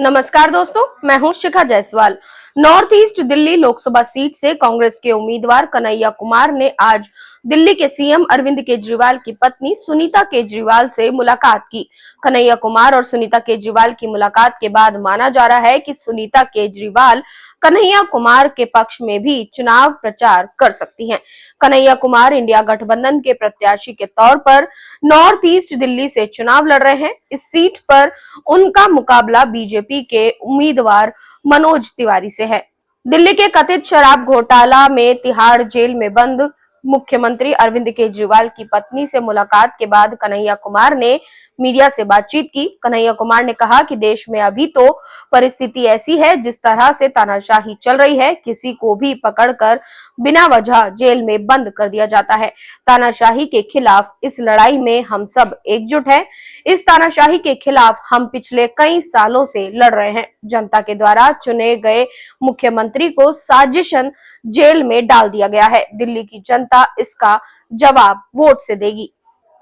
नमस्कार दोस्तों, मैं हूं Shikha Jaiswal. North East Delhi Lok Sabha seat से कांग्रेस के उम्मीदवार कन्हैया कुमार ने आज दिल्ली के सीएम अरविंद केजरीवाल की पत्नी सुनीता केजरीवाल से मुलाकात की। कन्हैया कुमार और सुनीता केजरीवाल की मुलाकात के बाद माना जा रहा है कि सुनीता केजरीवाल कन्हैया कुमार के पक्ष में भी चुनाव प्रचार कर सकती हैं। कन्हैया कुमार इंडिया गठबंधन के प्रत्याशी के तौर पर नॉर्थ ईस्ट दिल्ली से चुनाव लड़ रहे हैं। इस सीट पर उनका मुकाबला बीजेपी के उम्मीदवार मनोज तिवारी से है। दिल्ली के कथित शराब घोटाला में तिहाड़ जेल में बंद मुख्यमंत्री अरविंद केजरीवाल की पत्नी से मुलाकात के बाद कन्हैया कुमार ने मीडिया से बातचीत की। कन्हैया कुमार ने कहा कि देश में अभी तो परिस्थिति ऐसी है, जिस तरह से तानाशाही चल रही है, किसी को भी पकड़कर बिना वजह जेल में बंद कर दिया जाता है। तानाशाही के खिलाफ इस लड़ाई में हम सब एकजुट हैं। इस तानाशाही के खिलाफ हम पिछले कई सालों से लड़ रहे हैं। जनता के द्वारा चुने गए मुख्यमंत्री को साजिशन जेल में डाल दिया गया है। दिल्ली की जनता इसका जवाब वोट से देगी।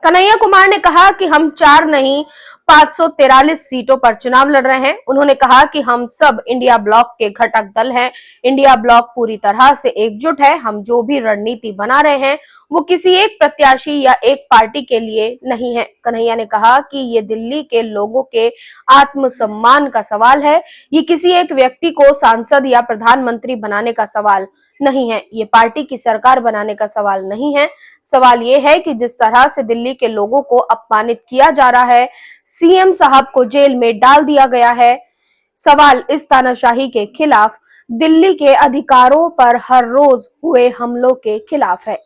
कन्हैया कुमार ने कहा कि हम 4 नहीं 543 सीटों पर चुनाव लड़ रहे हैं। उन्होंने कहा कि हम सब इंडिया ब्लॉक के घटक दल हैं। इंडिया ब्लॉक पूरी तरह से एकजुट है। हम जो भी रणनीति बना रहे हैं वो किसी एक प्रत्याशी या एक पार्टी के लिए नहीं है। कन्हैया ने कहा कि ये दिल्ली के लोगों के आत्मसम्मान का सवाल है। ये किसी एक व्यक्ति को सांसद या प्रधानमंत्री बनाने का सवाल नहीं है। ये पार्टी की सरकार बनाने का सवाल नहीं है। सवाल ये है कि जिस तरह से दिल्ली के लोगों को अपमानित किया जा रहा है, सीएम साहब को जेल में डाल दिया गया है, सवाल इस तानाशाही के खिलाफ, दिल्ली के अधिकारों पर हर रोज हुए हमलों के खिलाफ है।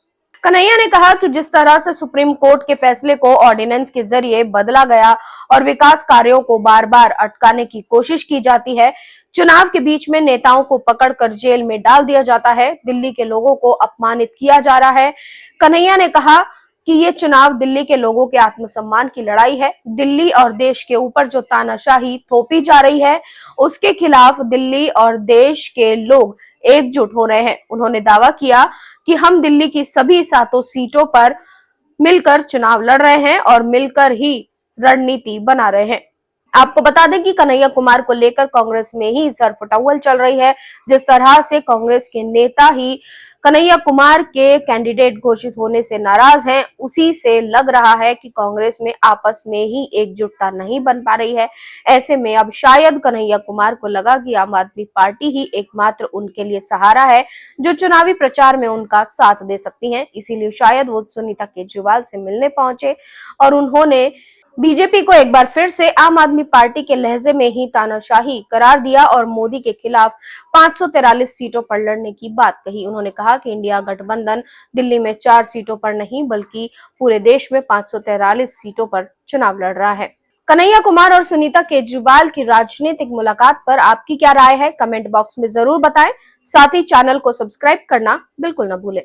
कन्हैया ने कहा कि जिस तरह से सुप्रीम कोर्ट के फैसले को ऑर्डिनेंस के जरिए बदला गया और विकास कार्यों को बार बार अटकाने की कोशिश की जाती है, चुनाव के बीच में नेताओं को पकड़कर जेल में डाल दिया जाता है, दिल्ली के लोगों को अपमानित किया जा रहा है। कन्हैया ने कहा कि ये चुनाव दिल्ली के लोगों के आत्मसम्मान की लड़ाई है। दिल्ली और देश के ऊपर जो तानाशाही थोपी जा रही है, उसके खिलाफ दिल्ली और देश के लोग एकजुट हो रहे हैं। उन्होंने दावा किया कि हम दिल्ली की सभी 7 सीटों पर मिलकर चुनाव लड़ रहे हैं और मिलकर ही रणनीति बना रहे हैं। आपको बता दें कि कन्हैया कुमार को लेकर कांग्रेस में ही सरफटौल चल रही है। जिस तरह से कांग्रेस के नेता ही कन्हैया कुमार के कैंडिडेट घोषित होने से नाराज हैं, उसी से लग रहा है कि कांग्रेस में आपस में ही एकजुटता नहीं बन पा रही है। ऐसे में अब शायद कन्हैया कुमार को लगा कि आम आदमी पार्टी ही एकमात्र उनके लिए सहारा है, जो चुनावी प्रचार में उनका साथ दे सकती है। इसीलिए शायद वो सुनीता केजरीवाल से मिलने पहुंचे और उन्होंने बीजेपी को एक बार फिर से आम आदमी पार्टी के लहजे में ही तानाशाही करार दिया और मोदी के खिलाफ 543 सीटों पर लड़ने की बात कही। उन्होंने कहा कि इंडिया गठबंधन दिल्ली में 4 सीटों पर नहीं बल्कि पूरे देश में 543 सीटों पर चुनाव लड़ रहा है। कन्हैया कुमार और सुनीता केजरीवाल की राजनीतिक मुलाकात पर आपकी क्या राय है, कमेंट बॉक्स में जरूर बताएं। साथ ही चैनल को सब्सक्राइब करना बिल्कुल न भूलें।